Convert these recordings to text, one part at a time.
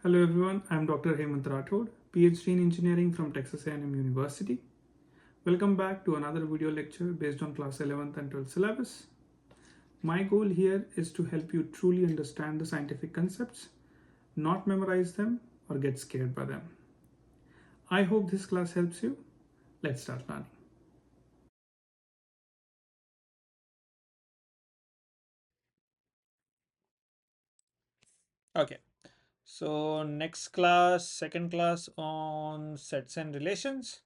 Hello everyone, I am Dr. Hemant Rathod, PhD in Engineering from Texas A&M University. Welcome back to another video lecture based on class 11th and 12th syllabus. My goal here is to help you truly understand the scientific concepts, not memorize them or get scared by them. I hope this class helps you. Let's start learning. Okay, so next class, second class on sets and relations.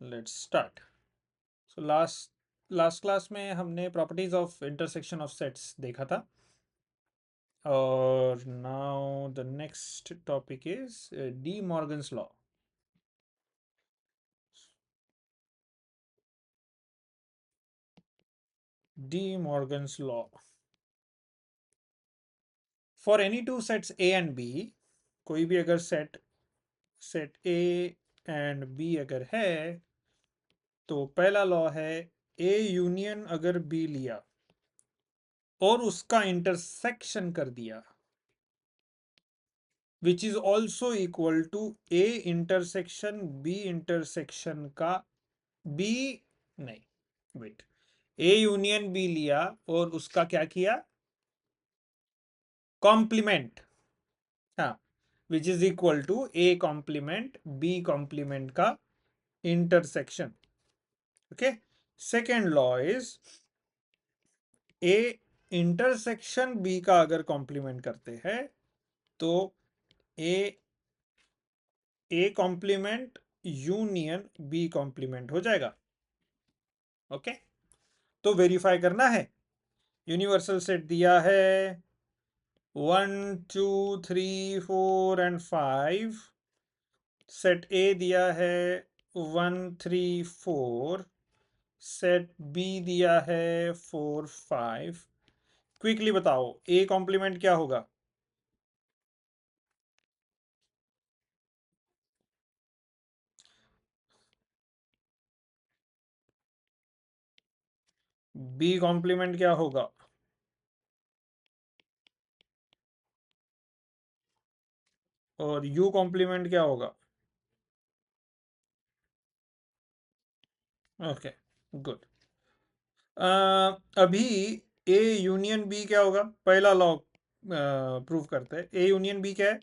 Let's start. So last class में हमने properties of intersection of sets देखा था और now the next topic is De Morgan's law. De Morgan's law. For any two sets A and B, कोई भी अगर set A and B अगर है तो पहला लॉ है A यूनियन अगर B लिया और उसका इंटरसेक्शन कर दिया which is also equal to A intersection B intersection का बी नहीं वेट ए यूनियन बी लिया और उसका क्या किया कॉम्प्लीमेंट हाँ which is equal to A complement B complement का intersection okay second law is A intersection B का अगर कॉम्प्लीमेंट करते हैं तो A complement union B complement हो जाएगा ओके तो वेरीफाई करना है यूनिवर्सल सेट दिया है 1 2 3 4 एंड 5 सेट ए दिया है 1 3 4 सेट बी दिया है 4 5 क्विकली बताओ ए कॉम्प्लीमेंट क्या होगा बी कॉम्प्लीमेंट क्या होगा और यू कॉम्प्लीमेंट क्या होगा ओके गुड अभी ए यूनियन बी क्या होगा पहला लॉ प्रूव करते हैं ए यूनियन बी क्या है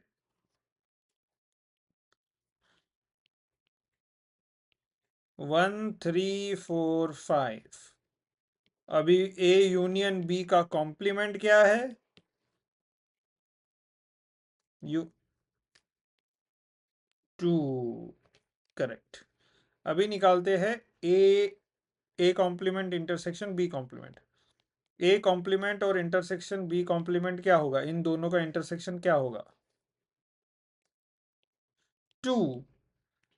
1 3 4 5 अभी ए यूनियन बी का कॉम्प्लीमेंट क्या है यू 2 करेक्ट अभी निकालते हैं A complement intersection B complement A complement और इंटरसेक्शन बी कॉम्प्लीमेंट क्या होगा इन दोनों का इंटरसेक्शन क्या होगा 2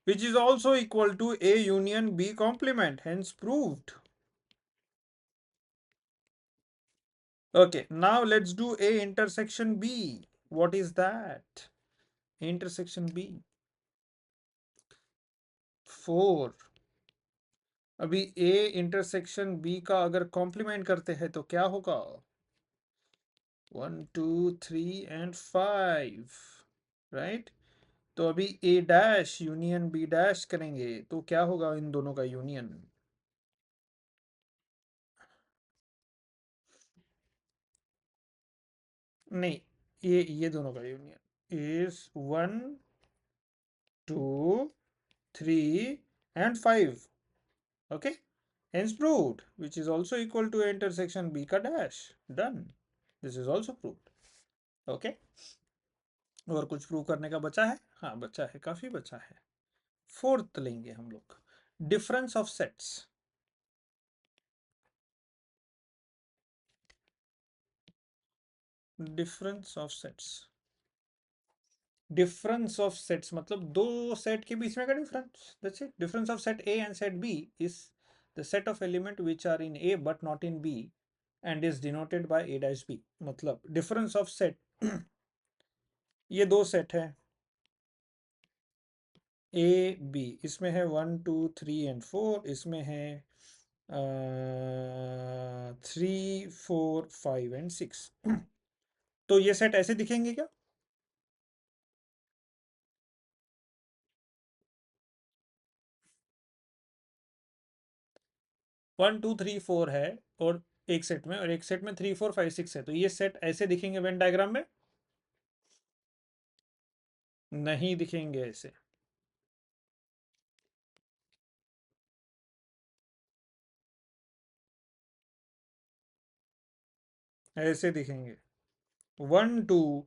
which is also equal to A union B complement, hence proved. Okay, now let's do A intersection B. What is that? Intersection B. 4. अभी A intersection B का अगर complement करते हैं तो क्या होगा 1 2 3 and 5 राइट तो अभी A dash union B dash करेंगे तो क्या होगा इन दोनों का यूनियन नहीं ये दोनों का union is 1 2 3 and 5 okay hence proved which is also equal to intersection b ka dash done this is also proved okay और कुछ प्रूव करने का बचा है हाँ बचा है काफी बचा है फोर्थ लेंगे हम लोग difference of sets difference of sets difference of sets मतलब दो सेट के बीच में का difference that's it difference of set A and set B is the set of element which are in A but not in B and is denoted by A dash B मतलब difference of set ये दो set है A B इसमें है 1 2 3 and 4 इसमें है 3 4 5 and 6 तो ये सेट ऐसे दिखेंगे क्या 1 2 3 4 है और एक सेट में, और एक सेट में 3 4 5 6 है, तो ये सेट ऐसे दिखेंगे वेन डायग्राम में? नहीं दिखेंगे ऐसे। ऐसे दिखेंगे 1 2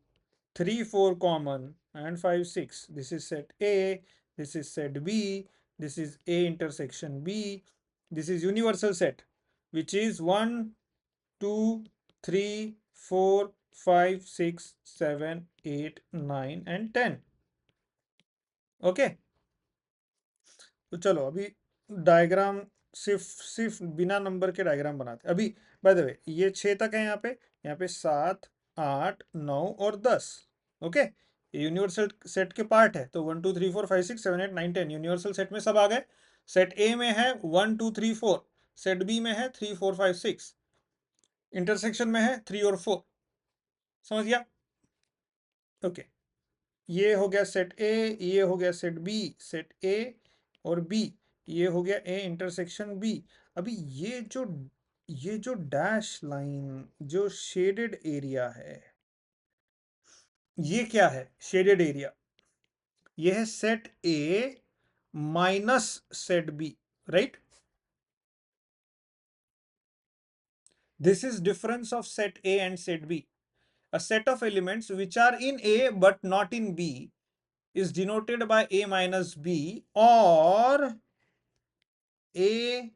3 4 common and 5 6. This is set A, this is set B, this is A intersection B. This is universal set, which is 1 2 3 4 5 6 7 8 9 and 10. Okay, तो चलो अभी डायग्राम सिर्फ बिना नंबर के डायग्राम बनाते अभी। बाय द वे, ये 6 तक है यहाँ पे 7 8 9 और 10। ओके, ये यूनिवर्सल सेट के पार्ट है, तो 1 2 3 4 5 6 7 8 9 10 यूनिवर्सल सेट में सब आ गए। सेट ए में है 1 2 3 4, सेट बी में है 3 4 5 6, इंटरसेक्शन में है 3 और 4। समझ गया? ओके, ये हो गया सेट ए, ये हो गया सेट बी, सेट ए और बी, ये हो गया ए इंटरसेक्शन बी। अभी ये जो डैश लाइन, जो शेडेड एरिया है, ये क्या है? शेडेड एरिया ये है set A minus set B, right? This is difference of set A and set B. A set of elements which are in A but not in B is denoted by A minus B or A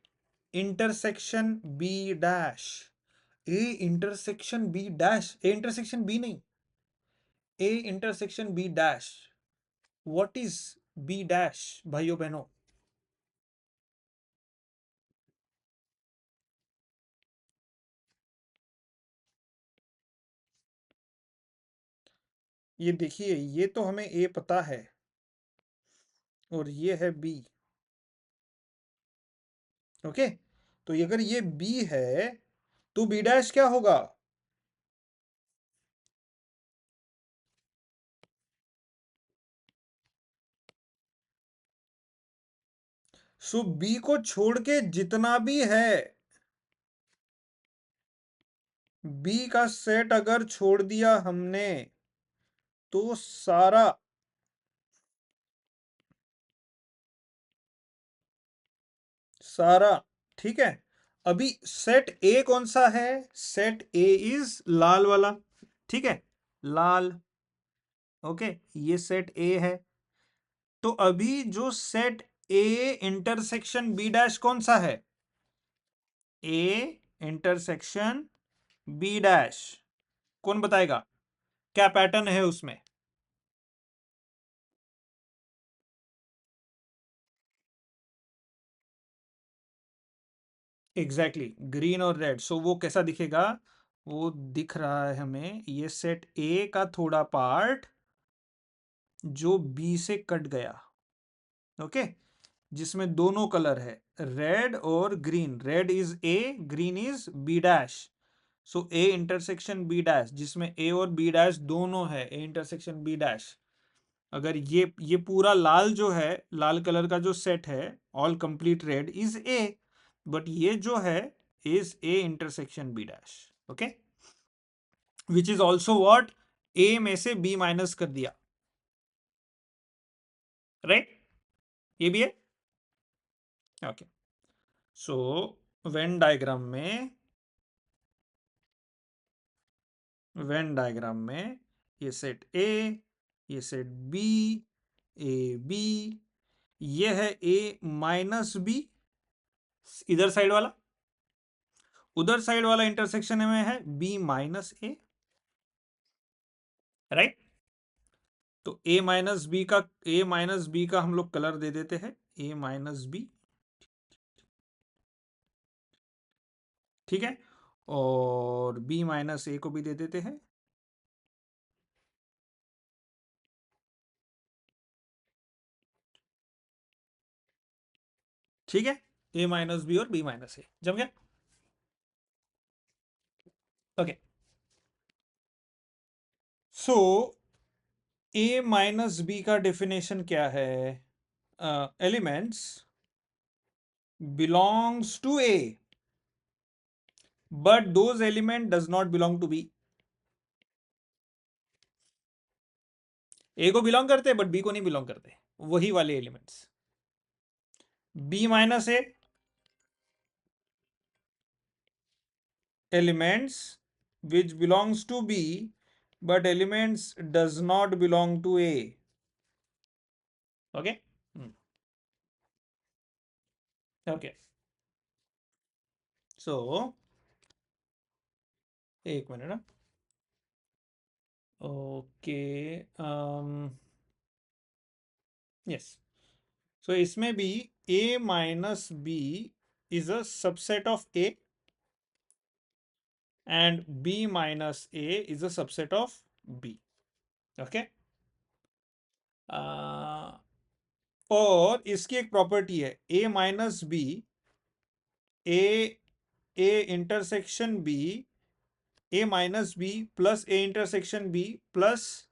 intersection B dash. A intersection B dash, A intersection B नहीं, A intersection B dash. What is B dash भाइयों बहनों? ये देखिए, ये तो हमें A पता है और ये है B। ओके, तो अगर ये B है तो B डैश क्या होगा? सो B को छोड़ के जितना भी है, B का सेट अगर छोड़ दिया हमने तो सारा ठीक है। अभी सेट ए कौन सा है? सेट ए इज लाल वाला, ठीक है, लाल। ओके, ये सेट ए है। तो अभी जो set A intersection B dash कौन सा है? A intersection B dash. कौन बताएगा क्या पैटर्न है उसमें? एग्जैक्टली ग्रीन और रेड। सो वो कैसा दिखेगा? वो दिख रहा है हमें, ये सेट ए का थोड़ा पार्ट जो बी से कट गया, ओके, जिसमें दोनों कलर है, रेड और green. Red is A, green is B dash. So A intersection B dash, जिसमें ए और बी डैश दोनों है, ए इंटरसेक्शन बी डैश। अगर ये पूरा लाल जो है, लाल कलर का जो सेट है, all complete red is A, but ये जो है is A intersection B dash. Okay, which is also what, A में से बी माइनस कर दिया, राइट? ये भी है। ओके, सो वेन डायग्राम में ये सेट ए, ये सेट बी, ए बी, ये है ए माइनस बी इधर साइड वाला, उधर साइड वाला इंटरसेक्शन में है बी माइनस ए, राइट? तो ए माइनस बी का हम लोग कलर दे देते हैं ए माइनस बी, ठीक है, और बी माइनस ए को भी दे देते हैं, ठीक है, ए माइनस बी और बी माइनस ए। जम गया? Okay, so A minus B का डेफिनेशन क्या है? Elements belongs to A, but those element does not belong to B. A को बिलोंग करते हैं बट B को नहीं बिलोंग करते, वही वाले elements. B minus A elements which belongs to B but elements does not belong to A. Okay. Okay. So एक minute ना. Okay. Yes. So इसमें भी A minus B is a subset of A and B minus A is a subset of B. Okay. और इसकी एक property है A minus B, A intersection B, A minus B plus A intersection B plus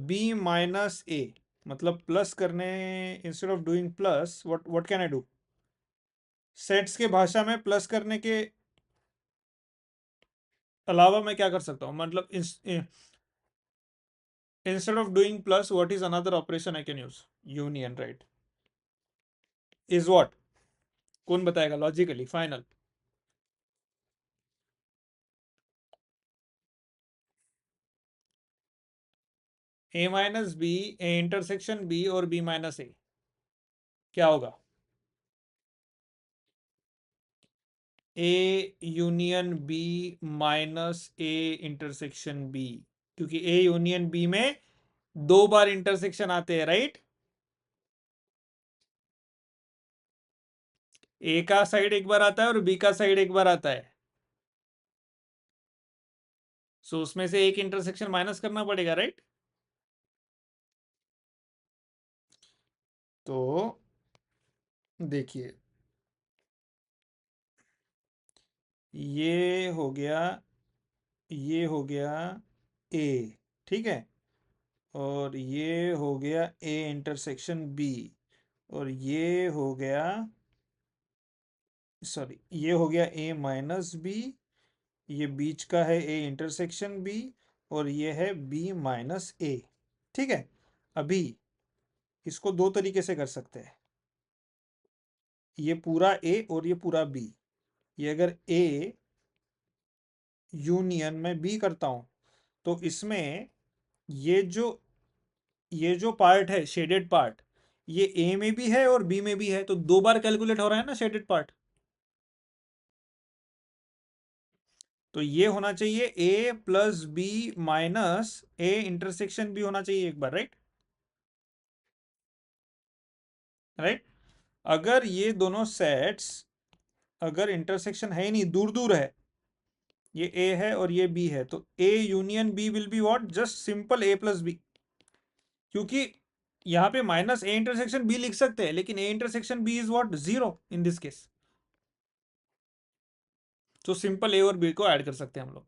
B minus A. मतलब plus करने, instead of doing plus, what can I do? Sets के भाषा में plus करने के अलावा मैं क्या कर सकता हूँ? मतलब instead of doing plus, what is another operation I can use? Union, right? Is what? कौन बताएगा logically? Final. A minus B, A intersection B और बी माइनस ए, क्या होगा? A union B minus A intersection B, क्योंकि A union B में दो बार intersection आते हैं, राइट? ए का साइड एक बार आता है और बी का साइड एक बार आता है. सो उसमें से एक इंटरसेक्शन माइनस करना पड़ेगा, राइट? तो देखिए, ये हो गया, ये हो गया ए, ठीक है? और ये हो गया ए इंटरसेक्शन बी, और ये हो गया, सॉरी, ये हो गया ए माइनस बी, ये बीच का है ए इंटरसेक्शन बी, और ये है बी माइनस ए. ठीक है. अभी इसको दो तरीके से कर सकते हैं. ये पूरा ए और ये पूरा बी. ये अगर ए यूनियन में बी करता हूं तो इसमें ये जो पार्ट है, शेडेड पार्ट, ये ए में भी है और बी में भी है, तो दो बार कैलकुलेट हो रहा है ना शेडेड पार्ट. तो ये होना चाहिए A plus B minus A intersection B होना चाहिए एक बार, राइट? राइट. अगर ये दोनों सेट्स अगर इंटरसेक्शन है ही नहीं, दूर दूर है, ये ए है और ये बी है, तो A union B will be what? Just simple A plus B. क्योंकि यहां पे माइनस ए इंटरसेक्शन बी लिख सकते हैं, लेकिन A intersection B is what? Zero in this case. तो सिंपल ए और बी को ऐड कर सकते हैं हम लोग.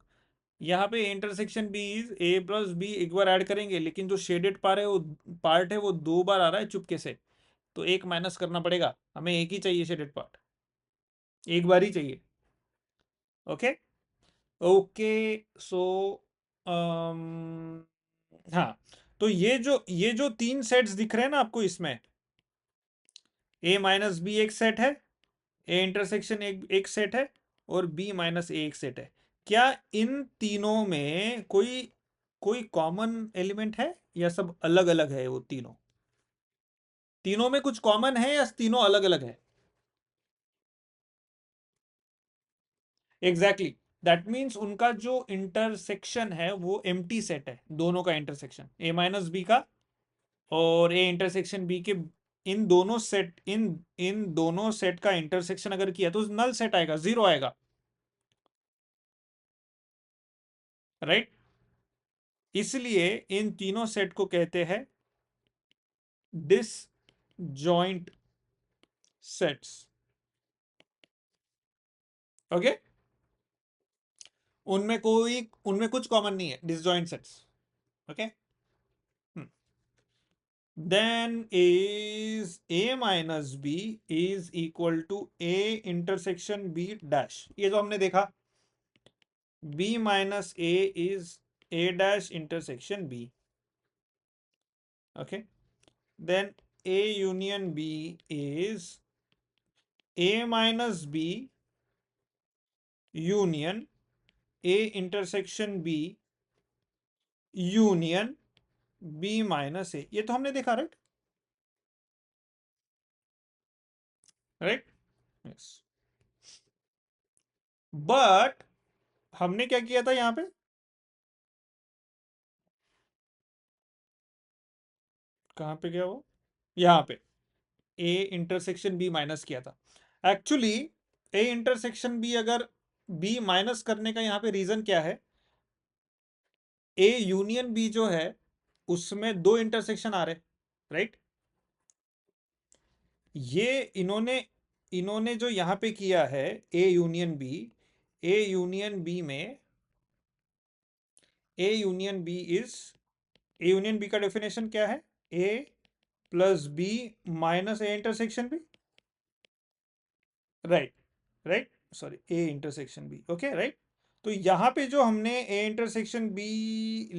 यहाँ पे intersection B is A plus B एक बार ऐड करेंगे, लेकिन जो शेडेड पार्ट है वो दो बार आ रहा है चुपके से, तो एक माइनस करना पड़ेगा. हमें एक ही चाहिए शेडेड पार्ट, एक बार ही चाहिए. ओके. ओके. सो हाँ, तो ये जो तीन सेट्स दिख रहे हैं ना आपको इसमें, ए माइनस बी एक सेट है, ए इंटरसेक्शन एक सेट है, और बी माइनस ए एक सेट है. क्या इन तीनों में कोई कोई कॉमन एलिमेंट है या सब अलग अलग है? वो तीनों, तीनों में कुछ कॉमन है या तीनों अलग अलग है? एग्जैक्टली. दैट मीन्स उनका जो इंटरसेक्शन है वो एम्प्टी सेट है, दोनों का इंटरसेक्शन, ए माइनस बी का और ए इंटरसेक्शन बी के. इन दोनों सेट का इंटरसेक्शन अगर किया तो नल सेट आएगा, जीरो आएगा, राइट? इसलिए इन तीनों सेट को कहते हैं डिसजॉइंट सेट्स. ओके. उनमें कुछ कॉमन नहीं है, disjoint sets. Okay. then is a minus b is equal to a intersection b dash. ये जो हमने देखा, b minus a is a dash intersection b. Okay, then a union b is a minus b union a intersection b union b minus a. ये तो हमने देखा, right? Right, yes. But हमने क्या किया था यहां पे? कहां पे गया वो? यहां पे a इंटरसेक्शन b माइनस किया था। एक्चुअली a इंटरसेक्शन b अगर b माइनस करने का यहां पे रीजन क्या है? a यूनियन b जो है उसमें दो इंटरसेक्शन आ रहे, राइट? ये इन्होंने जो यहां पे किया है a यूनियन b में a यूनियन b का डेफिनेशन क्या है? a plus b minus a intersection b, right? Right, sorry, a intersection b, okay, right. तो यहां पे जो हमने a इंटरसेक्शन b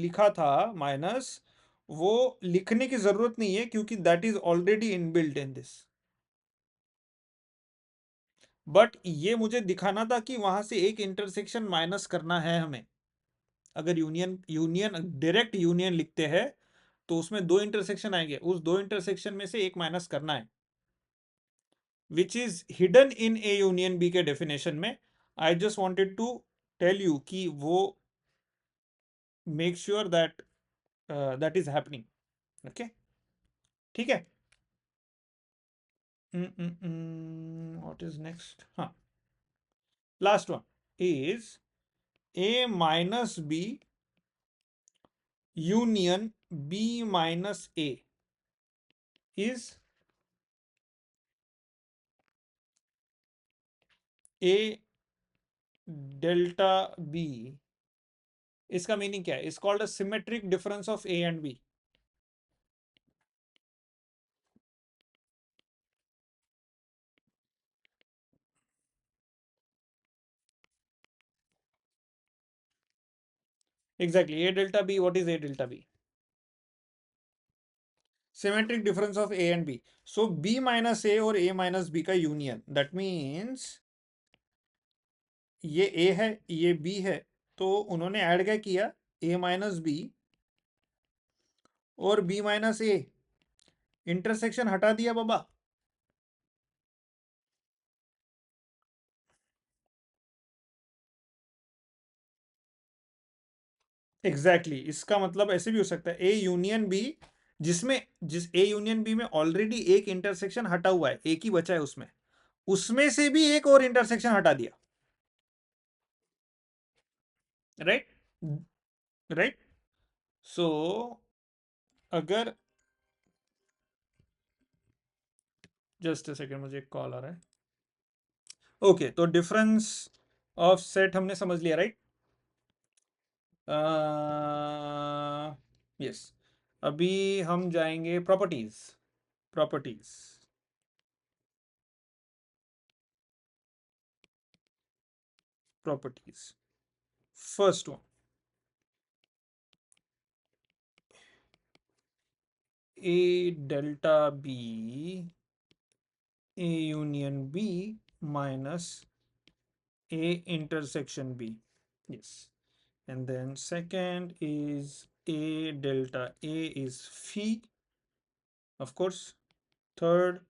लिखा था माइनस, वो लिखने की जरूरत नहीं है क्योंकि that is already inbuilt in this. But ये मुझे दिखाना था कि वहां से एक इंटरसेक्शन माइनस करना है हमें। अगर यूनियन यूनियन डायरेक्ट यूनियन लिखते हैं तो उसमें दो इंटरसेक्शन आएंगे, उस दो इंटरसेक्शन में से एक माइनस करना है, which is hidden in A union B के डेफिनेशन में। I just wanted to tell you कि वो make sure that that is happening. Okay, ठीक है। What is next? हाँ, last one is a minus b union b minus a is a delta b। इसका meaning क्या है? Is called a symmetric difference of a and b। Exactly, a delta b, what is a delta b? Symmetric difference of a and b। So b minus a और a minus b का union, that means ये a है, ये b है, तो उन्होंने add क्या किया? a माइनस b और b माइनस a, इंटरसेक्शन हटा दिया बाबा। Exactly exactly. इसका मतलब ऐसे भी हो सकता है ए यूनियन बी, जिस ए यूनियन बी में ऑलरेडी एक इंटरसेक्शन हटा हुआ है, एक ही बचा है उसमें, उसमें से भी एक और इंटरसेक्शन हटा दिया, राइट? राइट, सो अगर, जस्ट अ सेकेंड, मुझे एक कॉल आ रहा है। ओके, तो डिफरेंस ऑफ सेट हमने समझ लिया, राइट? यस, अभी हम जाएंगे properties. Properties, properties, first one, a delta b a union b minus a intersection b, yes. And then second is a delta a is phi, of course. Third,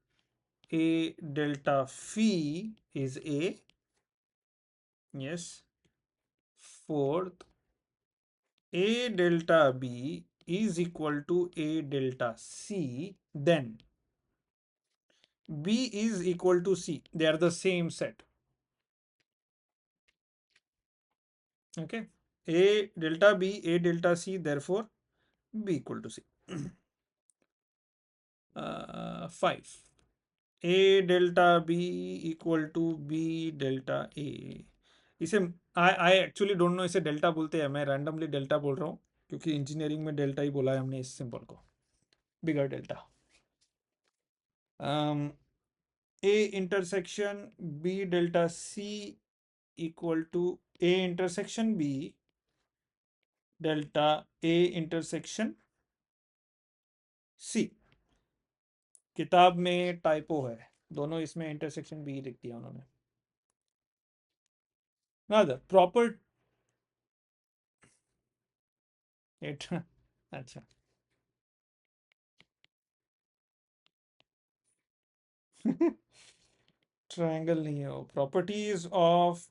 a delta phi is a, yes. Fourth, a delta b is equal to a delta c, then b is equal to c, they are the same set. Okay, a delta b, a delta c, therefore b equal to c. 5, a delta b equal to b delta a, इसे I actually don't know इसे delta बोलते हैं, मैं randomly delta बोल रहा हूँ क्योंकि engineering में डेल्टा ही बोला है हमने इस सिंबल को। bigger delta. A intersection B delta C equal to A intersection B delta A intersection C. किताब में टाइपो है, दोनों इसमें इंटरसेक्शन बी लिख दिया उन्होंने. Now proper it अच्छा. ट्रायंगल नहीं है वो. Properties of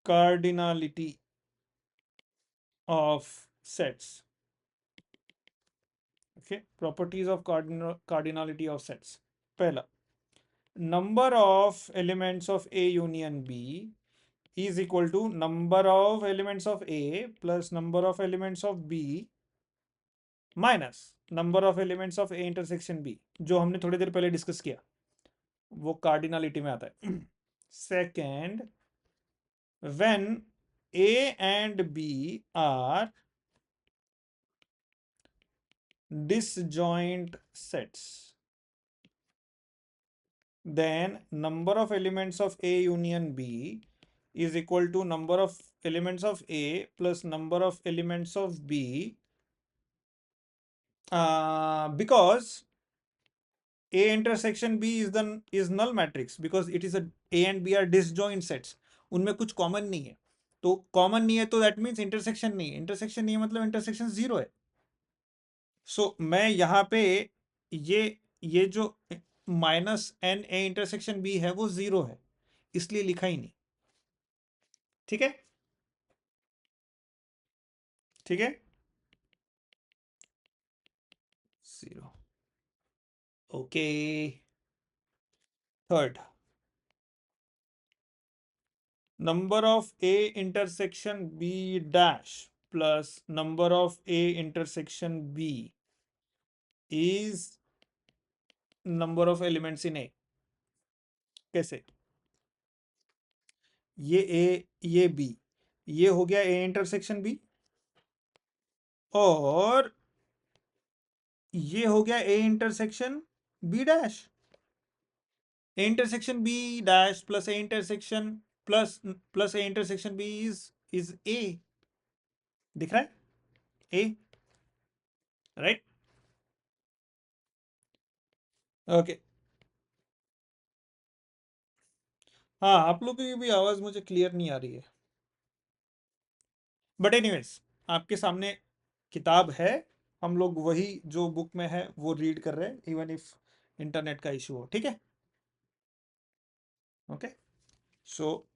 cardinality of sets. Okay, properties of cardinality of sets. पहला, number of elements of A union B is equal to number of elements of A plus number of elements of B minus number of elements of A intersection B, जो हमने थोड़ी देर पहले discuss किया, वो cardinality में आता है. Second, when A and B are disjoint sets, then number of elements of A union B is equal to number of elements of A plus number of elements of B, because A intersection B is null matrix because it is A and B are disjoint sets. उनमें कुछ common नहीं है, तो common नहीं है तो that means intersection नहीं है. इंटरसेक्शन नहीं है मतलब इंटरसेक्शन जीरो है. सो मैं यहाँ पे ये जो minus N A intersection B है वो जीरो है, इसलिए लिखा ही नहीं. ठीक है, ठीक है, zero. Okay. Third, number of A intersection B dash plus number of A intersection B is number of elements in A. कैसे? ये A, ये B, ये हो गया A इंटरसेक्शन B, और ये हो गया A intersection B dash. A intersection B dash plus A intersection plus A intersection B is A. दिख रहा है? A, right? ओके. हाँ, आप लोग की भी आवाज मुझे क्लियर नहीं आ रही है, बट एनीवेज आपके सामने किताब है, हम लोग वही जो बुक में है वो रीड कर रहे हैं, इवन इफ इंटरनेट का इशू हो. ठीक है, okay. So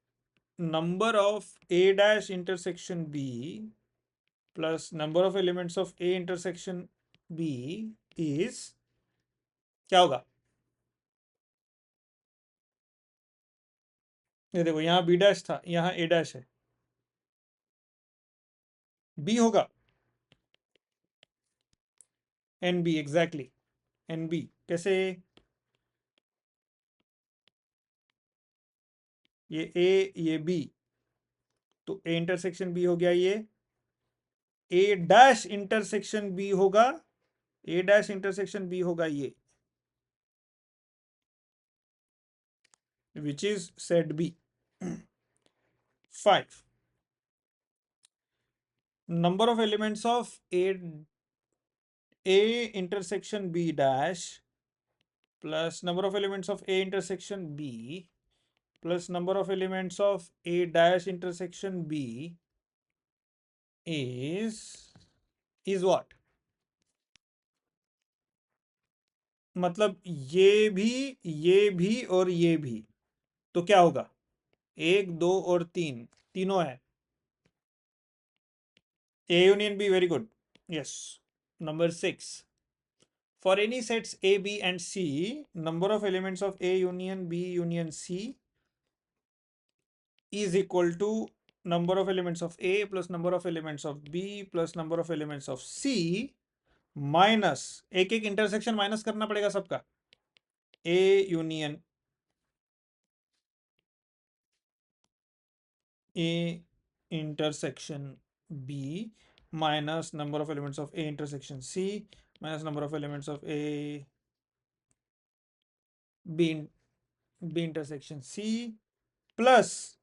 number of A dash intersection B plus number of elements of A intersection B is क्या होगा? ये देखो, यहाँ बी डैश था, यहाँ ए डैश है, बी होगा N B. Exactly, N B. कैसे? ये ए, ये बी, तो ए इंटरसेक्शन बी हो गया, ये ए डैश इंटरसेक्शन बी होगा, ए डैश इंटरसेक्शन बी होगा ये, which is set B. 5, number of elements of A intersection B dash plus number of elements of A intersection B plus number of elements of A dash intersection B is what? मतलब ये भी और ये भी, तो क्या होगा? 1, 2 और 3 तीनों है. A union B, very good. Yes. Number 6, for any sets A, B and C, number of elements of A union B union C is equal to number of elements of A plus number of elements of B plus number of elements of C minus एक एक intersection minus करना पड़ेगा सबका. A union A intersection B minus number of elements of A intersection C minus number of elements of A B intersection C plus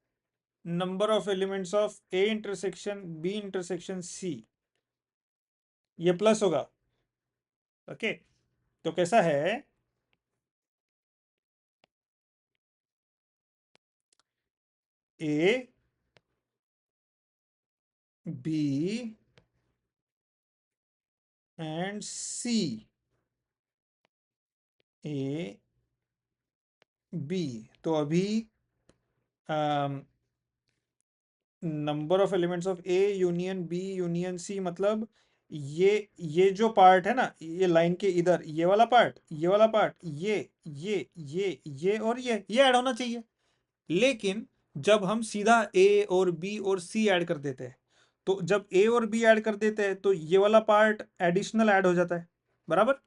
number of elements of A intersection B intersection C, ये plus होगा. Okay, तो कैसा है, A B and C A B. तो अभी number of elements of A union B union C, मतलब ये जो पार्ट है ना, ये लाइन के इधर ये वाला पार्ट, ये वाला पार्ट, ये और ये ऐड होना चाहिए. लेकिन जब हम सीधा ए और बी और सी ऐड कर देते हैं, तो जब ए और बी ऐड कर देते हैं तो ये वाला पार्ट एडिशनल ऐड हो जाता है, बराबर.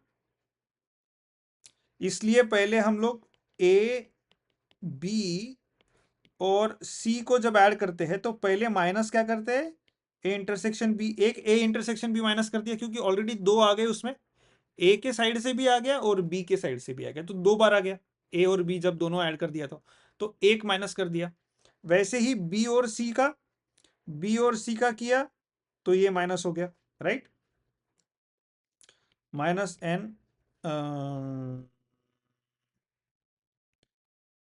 इसलिए पहले हम लोग ए बी और सी को जब ऐड करते हैं तो पहले माइनस क्या करते हैं, ए इंटरसेक्शन बी. एक ए इंटरसेक्शन बी माइनस कर दिया क्योंकि ऑलरेडी दो आ गए उसमें, ए के साइड से भी आ गया और बी के साइड से भी आ गया, तो दो बार आ गया ए और बी जब दोनों ऐड कर दिया तो एक माइनस कर दिया. वैसे ही बी और सी का किया तो ये माइनस हो गया, राइट. माइनस एन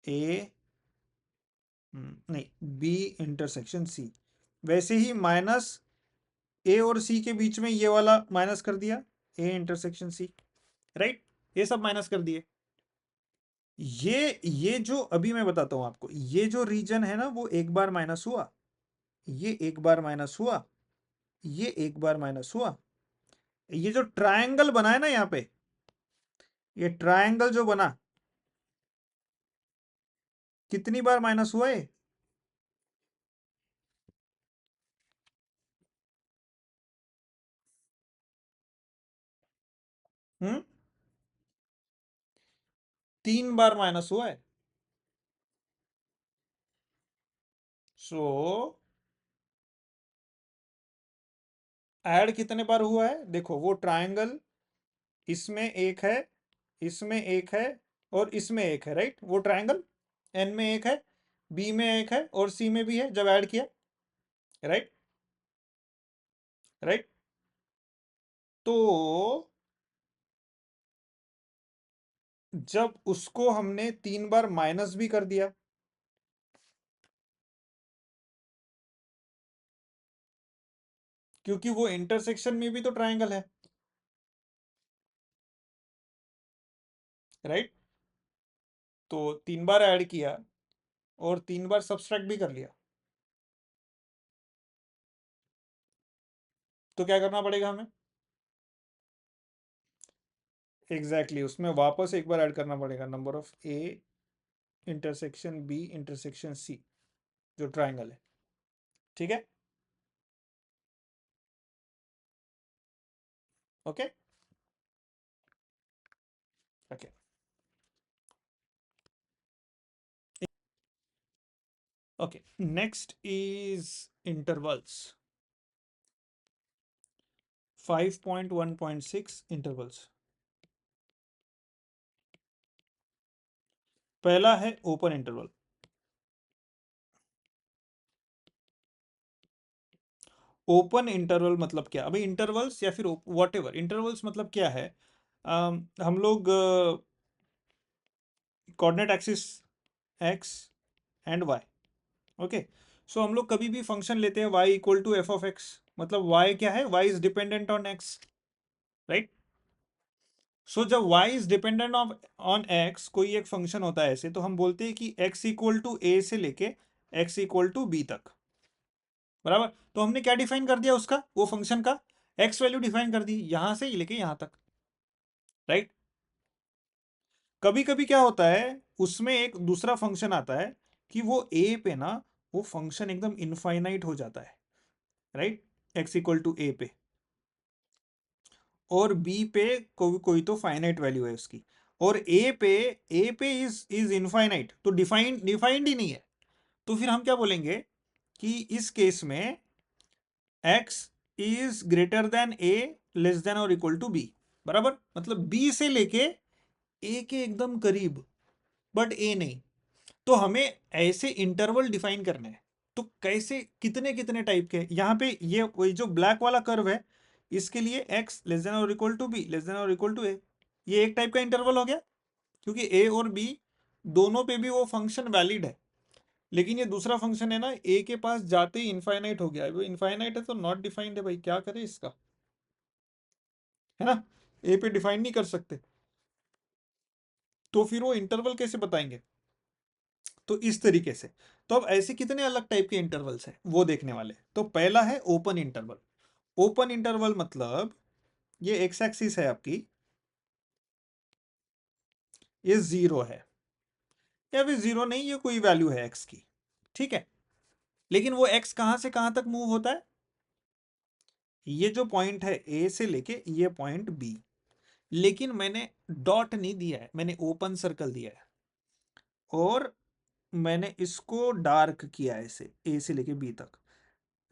ए नहीं बी इंटरसेक्शन सी. वैसे ही माइनस ए और सी के बीच में ये वाला माइनस कर दिया, ए इंटरसेक्शन सी, राइट. ये सब माइनस कर दिए. ये जो अभी मैं बताता हूं आपको, ये जो रीजन है ना वो एक बार माइनस हुआ, ये एक बार माइनस हुआ, ये एक बार माइनस हुआ. ये जो ट्रायंगल बना है ना यहाँ पे, ये ट्रायंगल जो बना, कितनी बार माइनस हुआ है, हम्म, 3 बार माइनस हुआ है. सो ऐड कितने बार हुआ है, देखो वो ट्रायंगल, इसमें एक है, इसमें एक है और इसमें एक है, राइट. वो ट्रायंगल एन में एक है, बी में एक है और सी में भी है जब ऐड किया, राइट. राइट. तो जब उसको हमने 3 बार माइनस भी कर दिया, क्योंकि वो इंटरसेक्शन में भी तो ट्रायंगल है, राइट. तो 3 बार ऐड किया और 3 बार सब्सट्रैक्ट भी कर लिया, तो क्या करना पड़ेगा हमें, एग्जैक्टली उसमें वापस एक बार ऐड करना पड़ेगा number of A intersection B intersection C, जो ट्रायंगल है, ठीक है. Okay. Okay. Okay, next is intervals. 5.1.6 intervals. पहला है ओपन इंटरवल. ओपन इंटरवल मतलब क्या, अभी इंटरवल्स या फिर वॉट एवर इंटरवल्स मतलब क्या है, हम लोग coordinate axis X and Y, okay. So हम लोग कभी भी फंक्शन लेते हैं y equal to F of X, मतलब y क्या है, y is dependent on x, right. So जब y is dependent on x, कोई एक फंक्शन होता है ऐसे, तो हम बोलते हैं कि x इक्वल टू a से लेके x इक्वल टू b तक, बराबर. तो हमने क्या डिफाइन कर दिया उसका, वो फंक्शन का x वैल्यू डिफाइन कर दी, यहां से लेके यहां तक, राइट. कभी कभी क्या होता है, उसमें एक दूसरा फंक्शन आता है कि वो a पे ना, वो फंक्शन एकदम इनफाइनाइट हो जाता है, right, x equal to a पे, और b पे कोई तो फाइनाइट वैल्यू है उसकी, और a पे इज इनफाइनाइट, तो डिफाइंड ही नहीं है. तो फिर हम क्या बोलेंगे कि इस केस में x is greater than A, less than और इक्वल टू बी, बराबर, मतलब बी से लेके ए के एकदम करीब बट ए नहीं। तो हमें ऐसे इंटरवल डिफाइन करने हैं। तो कैसे, कितने कितने टाइप के, यहाँ पे ये वही जो ब्लैक वाला कर्व है, इसके लिए x लेस देन और equal to B, less than और इक्वल टू ए, ये एक टाइप का इंटरवल हो गया, क्योंकि ए और बी दोनों पे भी वो फंक्शन वैलिड है। लेकिन ये दूसरा फंक्शन है ना, ए के पास जाते ही इनफाइनाइट हो गया, वो इनफाइनाइट है तो नॉट डिफाइंड है भाई, क्या करें इसका, है ना, ए पे डिफाइन नहीं कर सकते, तो फिर वो इंटरवल कैसे बताएंगे। तो इस तरीके से, तो अब ऐसे कितने अलग टाइप के इंटरवल्स हैं वो देखने वाले। तो पहला है ओपन इंटरवल। ओपन इंटरवल मतलब ये एक्स एक्सिस है आपकी, ये जीरो है, या फिर जीरो नहीं, ये कोई वैल्यू है एक्स की, ठीक है। लेकिन वो एक्स कहां से कहां तक मूव होता है, ये जो पॉइंट है ए से लेके ये पॉइंट बी, लेकिन मैंने डॉट नहीं दिया है, मैंने ओपन सर्कल दिया है, और मैंने इसको डार्क किया है इसे, ए से लेके बी तक,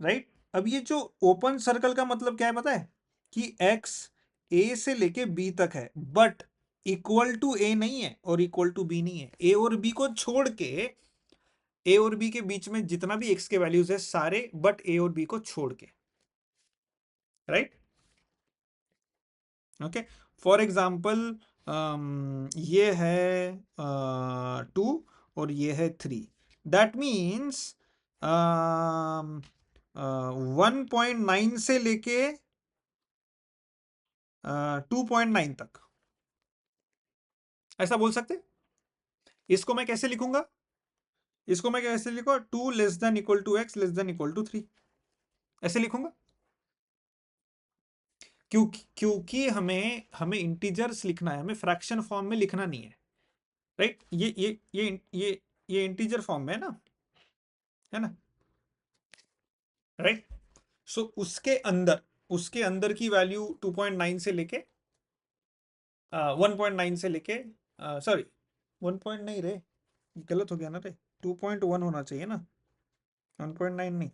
राइट। अब ये जो ओपन सर्कल का मतलब क्या है पता है, कि x a से लेके b तक है, बट इक्वल टू a नहीं है और इक्वल टू b नहीं है। a और b को छोड़ के, a और b के बीच में जितना भी x के वैल्यूज है सारे, बट a और b को छोड़ के, राइट। ओके, फॉर एग्जाम्पल ये है 2 और ये है 3, दैट मीन्स 1.9 से लेके 2.9 तक, ऐसा बोल सकते। इसको मैं कैसे लिखूंगा, इसको मैं कैसे लिखूंगा, 2 less than equal to X less than equal to 3, ऐसे लिखूंगा। क्योंकि क्योंकि हमें हमें इंटीजर्स लिखना है, हमें फ्रैक्शन फॉर्म में लिखना नहीं है, राइट। ये इंटीजर फॉर्म में है ना, राइट। सो उसके अंदर की वैल्यू 2.9 से लेके 1.9 से लेके, सॉरी 1 पॉइंट नहीं रे, गलत हो गया ना रे, 2.1 होना चाहिए ना, 1.9 नहीं,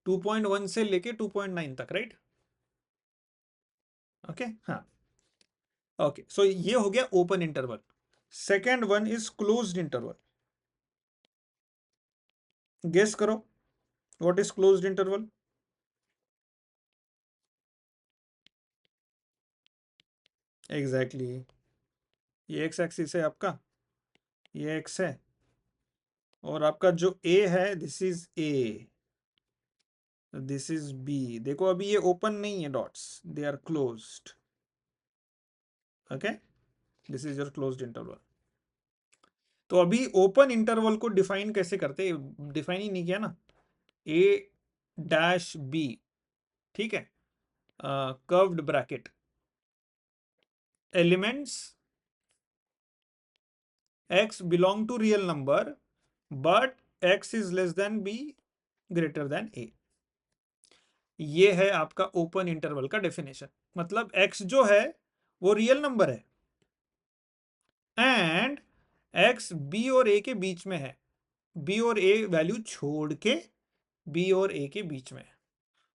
2.1 से लेके 2.9 तक, राइट। ओके, हाँ, ओके, सो ये हो गया open interval. Second one is closed interval. Guess करो, what is closed interval. Exactly, ये एक्स एक्सिस है आपका, ये एक्स है, और आपका जो ए है this is A, this is B. देखो अभी ये ओपन नहीं है, dots they are closed, okay, this is your closed interval. तो अभी ओपन इंटरवल को डिफाइन कैसे करते, डिफाइन ही नहीं किया ना, ए डैश बी, ठीक है, curved bracket, elements x belong to real number but x is less than b greater than a। ये है आपका ओपन इंटरवल का डेफिनेशन। मतलब x जो है वो रियल नंबर है, एंड x b और a के बीच में है, b और a वैल्यू छोड़ के b और a के बीच में है,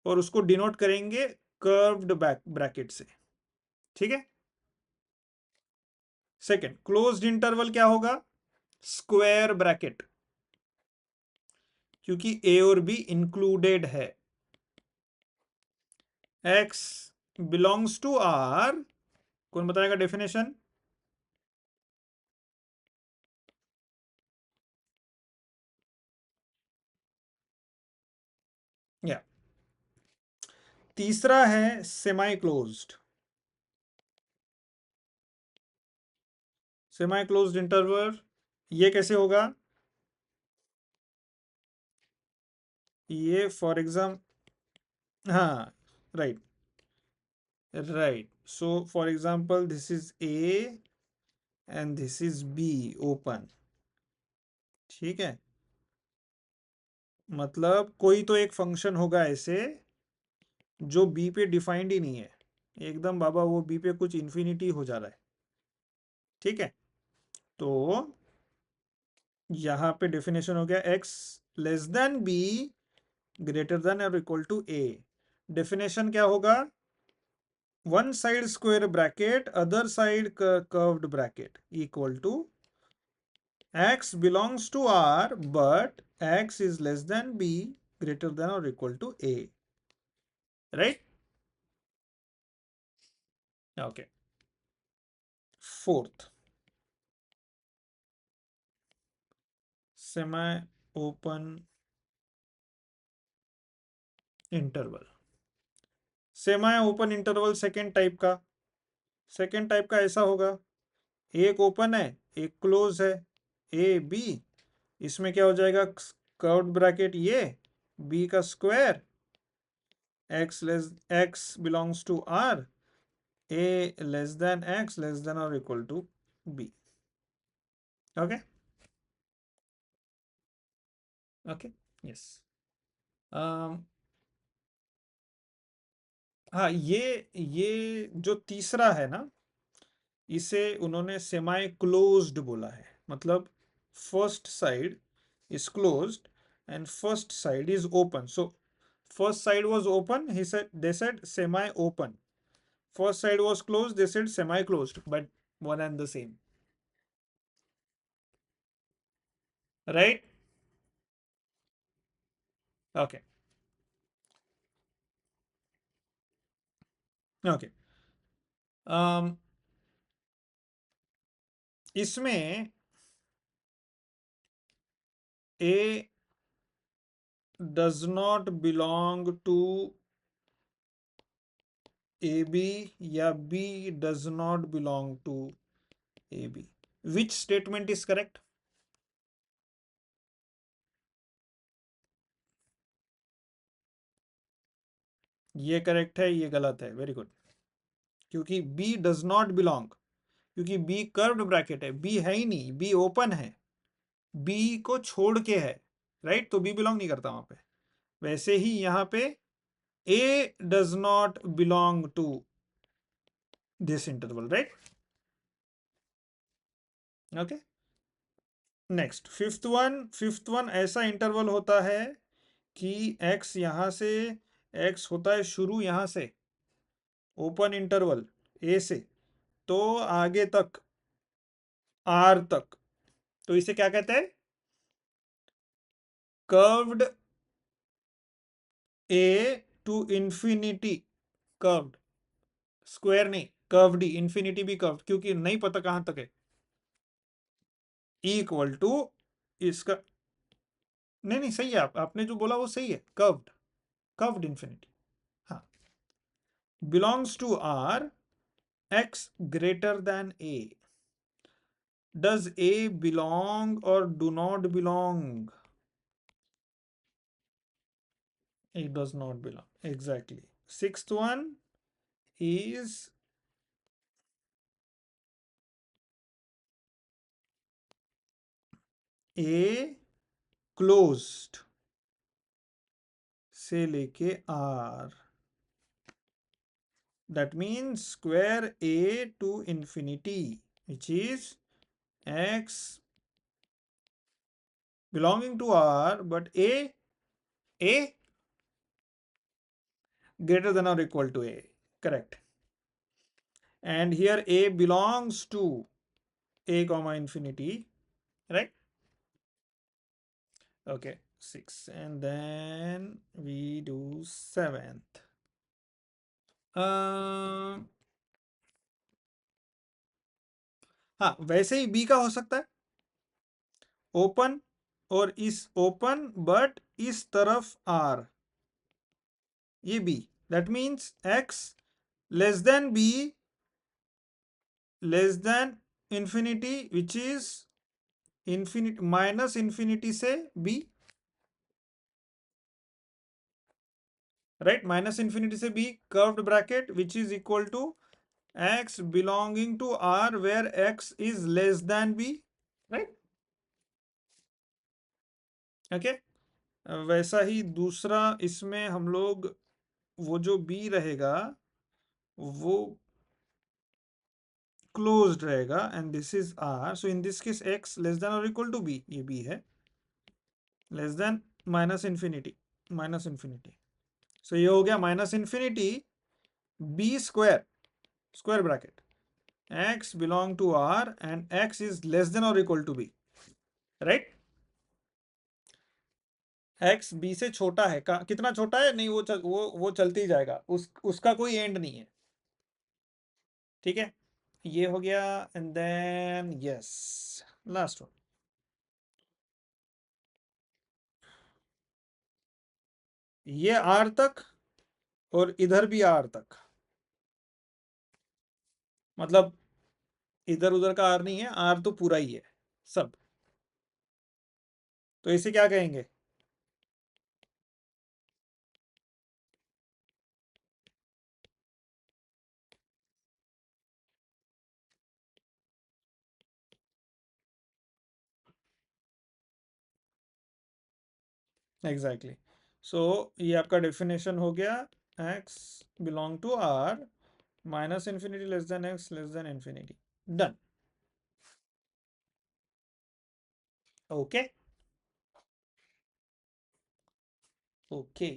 और उसको डिनोट करेंगे कर्व्ड ब्रैकेट से, ठीक है। सेकंड, क्लोज्ड इंटरवल क्या होगा, स्क्वायर ब्रैकेट, क्योंकि a और b इंक्लूडेड है, x बिलोंग्स टू R, कौन बताएगा डेफिनेशन, या तीसरा है सेमाई क्लोज्ड। सेमाई क्लोज्ड इंटरवल ये कैसे होगा, ये फॉर एग्जाम, हाँ, right, right, so for example this is A and this is be open, ठीक है। मतलब कोई तो एक फंक्शन होगा ऐसे जो बी पे डिफाइंड ही नहीं है, एकदम बाबा वो बी पे कुछ इंफिनिटी हो जा रहा है, ठीक है। तो यहां पे डेफिनेशन हो गया x less than B greater than और इक्वल टू ए। डेफिनेशन क्या होगा? One side square bracket other side curved bracket equal to x belongs to R but x is less than b greater than or equal to a, right? Okay. Fourth, semi open interval. Semi open interval second type का ऐसा होगा, एक open है एक close है, A B, इसमें क्या हो जाएगा? कर्व्ड ब्रैकेट ये, बी का square, x belongs to R, a less than x less than or equal to b. Okay. Okay. Yes. हाँ, ये जो तीसरा है ना, इसे उन्होंने सेमाई क्लोज्ड बोला है। मतलब first side is closed end first side is open. So first side was open, he said they said semi open. First side was closed, they said semi closed, but one and the same, right? Okay. Okay. इसमें A does not belong to AB या B does not belong to AB. Which statement is correct? ये correct है, ये गलत है। Very good. क्योंकि B does not belong, क्योंकि B curved bracket है, B है ही नहीं, B ओपन है, B को छोड़ के है, राइट? तो B बिलोंग नहीं करता वहां पे। वैसे ही यहां पे A does not belong to this interval, right? Okay. Next fifth one ऐसा इंटरवल होता है कि x यहां से, x होता है शुरू यहां से, ओपन इंटरवल a से, तो आगे तक r तक, तो इसे क्या कहते हैं? Curved a to infinity, curved, square नहीं, कर्व्ड ही, इंफिनिटी भी कर्व्ड, क्योंकि नहीं पता कहां तक है, इक्वल टू इसका, नहीं नहीं सही है, आपने जो बोला वो सही है, कर्व्ड, कर्व्ड इंफिनिटी। हाँ, belongs to r, x greater than a. Does A belong or do not belong? It does not belong. Exactly. Sixth one is A closed से लेके R. That means square A to infinity, which is x belonging to R, but A greater than or equal to A. Correct. And here A belongs to A comma infinity, right? Okay, 6 and then we do 7th. हाँ, वैसे ही B का हो सकता है open, और इस open but इस तरफ आर, ये B, that means X less than B less than infinity, which is infinity minus infinity से बी, राइट? माइनस इंफिनिटी से B, curved bracket which is equal to x belonging to R where x is less than b, right? Okay. वैसा ही दूसरा, इसमें हम लोग वो जो b रहेगा वो क्लोज्ड रहेगा and this is R, so in this case x less than और इक्वल टू b, ये b है, less than minus infinity, minus infinity. So ये हो गया minus infinity B square, square bracket, x belong to R and x is less than or equal to b, right? x b से छोटा है, कितना छोटा है, नहीं वो चलते ही जाएगा, उसका कोई एंड नहीं है, ठीक है। ये हो गया and then yes last one, ये R तक और इधर भी R तक, मतलब इधर उधर का R नहीं है, R तो पूरा ही है सब। तो इसे क्या कहेंगे, एग्जैक्टली। सो ये आपका डेफिनेशन हो गया, x belong to R, minus infinity less than x less than infinity, done. Okay okay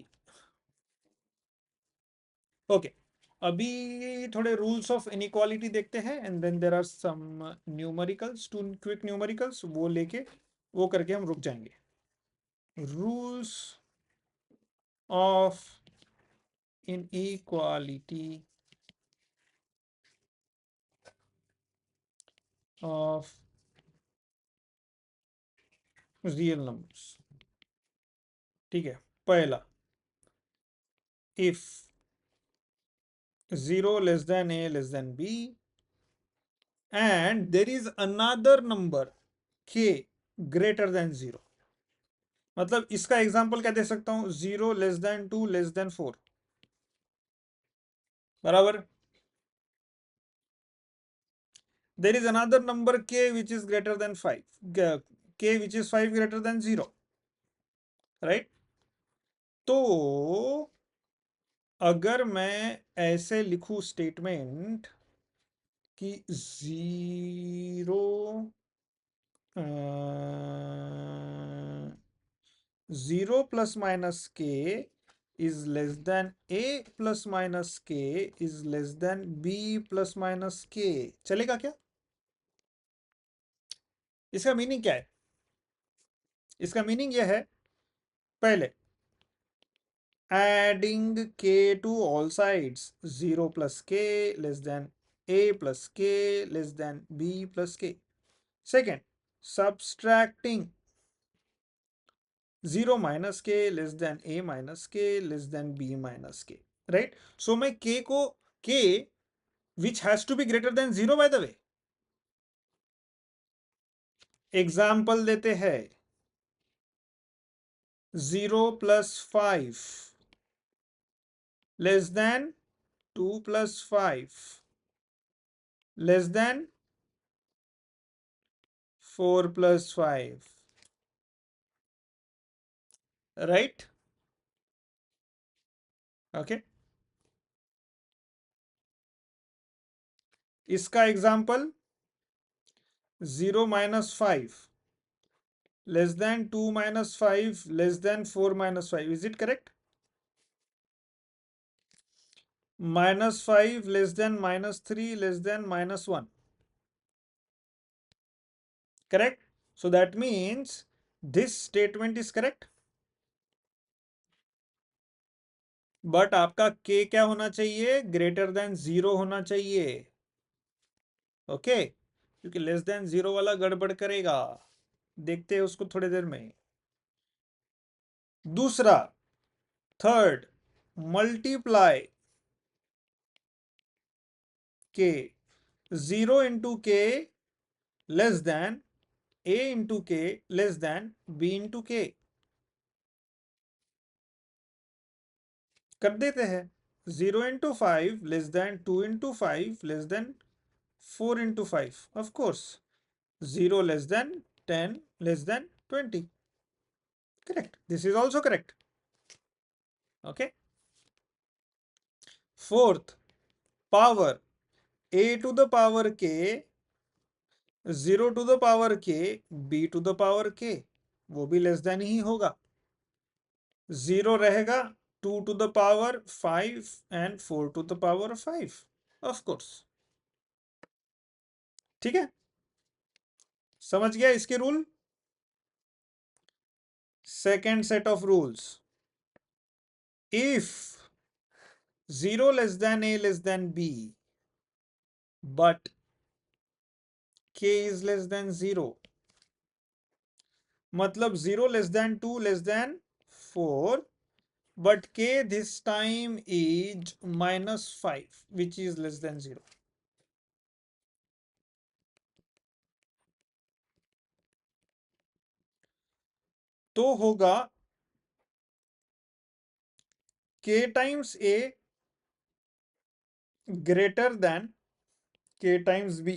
okay, अभी थोड़े रूल्स ऑफ इनइक्वालिटी देखते हैं and then there are some numericals, two quick numericals, वो लेके वो करके हम रुक जाएंगे। Rules of inequality of real numbers, ठीक है। पहला, if 0 less than a less than b and there is another number k greater than 0, मतलब इसका एग्जांपल क्या दे सकता हूं, 0 लेस देन 2 लेस देन 4, बराबर। There is another number k which is greater than 5, k which is 5 greater than 0, right? तो अगर मैं ऐसे लिखूं स्टेटमेंट कि 0 प्लस माइनस के is less than a plus minus k is less than b plus minus k, चलेगा क्या? इसका मीनिंग क्या है? इसका मीनिंग यह है, पहले adding k to all sides, 0 plus k less than a plus k less than b plus k. Second, subtracting 0 minus k less than a minus k less than b minus k, right? So मैं k को, k which has to be greater than 0 by the way, example देते हैं, 0 plus 5 less than 2 plus 5 less than 4 plus 5, right? Okay, इसका example 0 minus 5 less than 2 minus 5 less than 4 minus 5, is it correct? Minus 5 less than minus 3 less than minus 1, correct? So that means this statement is correct, but आपका k क्या होना चाहिए, greater than 0 होना चाहिए, okay क्योंकि less than 0 वाला गड़बड़ करेगा, देखते हैं उसको थोड़ी देर में। दूसरा, third, multiply k, 0 into k less than a into k less than b into k, कर देते हैं, 0 into 5 less than 2 into 5 less than 4 into 5, of course 0 less than 10 less than 20, correct, this is also correct, okay. Fourth, power, a to the power k 0 to the power k b to the power k, वो भी less then he होगा, 0 रहेगा 2 to the power 5 and 4 to the power 5 of course. ठीक है, समझ गया इसके rule. Second set of rules, if 0 less than a less than b but k is less than 0, मतलब 0 less than 2 less than 4 but k this time is -5 which is less than 0. तो होगा k times a greater than k times b,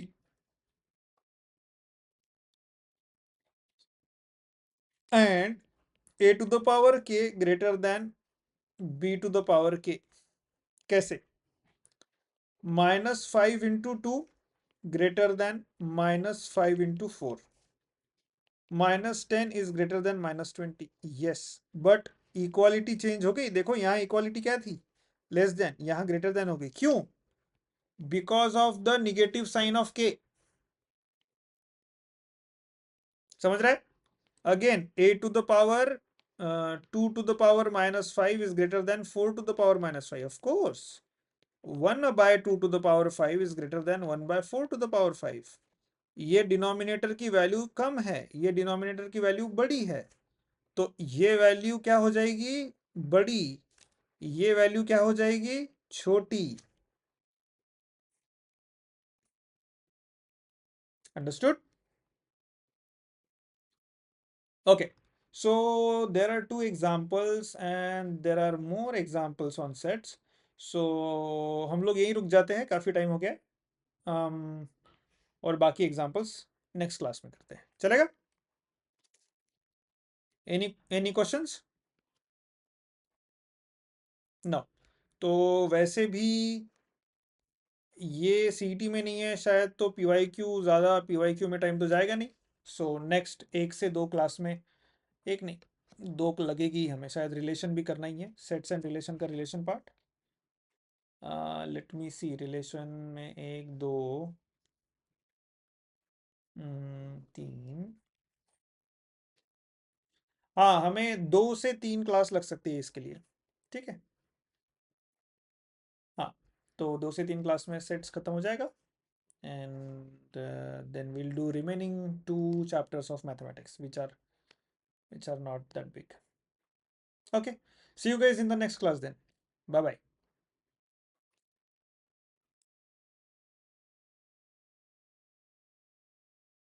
and a to the power k greater than b to the power k. कैसे? -5 into 2 greater than -5 into 4. -10 is greater than -20. yes, but equality change हो गई. देखो यहाँ equality क्या थी, less than, यहाँ greater than हो गई. क्यों? Because of the negative sign of K. समझ रहे? Again a to the power 2 to the power -5 is greater than 4 to the power -5. of course 1 by 2 to the power 5 is greater than 1 by 4 to the power 5. ये denominator की value कम है, ये denominator की value बड़ी है, तो ये value क्या हो जाएगी, बड़ी. ये वैल्यू क्या हो जाएगी, छोटी. Understood? Okay, so there are two examples and there are more examples on sets. So हम लोग यहीं रुक जाते हैं, काफ़ी टाइम हो गया. और बाकी एग्जाम्पल्स नेक्स्ट क्लास में करते हैं, चलेगा? Any questions? नो. तो वैसे भी ये सीईटी में नहीं है शायद, तो पीवाईक्यू ज़्यादा, पीवाईक्यू में टाइम तो जाएगा नहीं. सो नेक्स्ट 1 से 2 क्लास में, एक नहीं 2 लगेगी हमें शायद. रिलेशन भी करना ही है, सेट्स एंड रिलेशन का रिलेशन पार्ट. लेट मी सी, रिलेशन में 1 2 3, हाँ हमें 2 से 3 क्लास लग सकती है इसके लिए. ठीक है, हाँ. तो 2 से 3 क्लास में सेट्स खत्म हो जाएगा, and then we'll do remaining 2 chapters of mathematics which are not that big. Okay, see you guys in the next class then. Bye bye.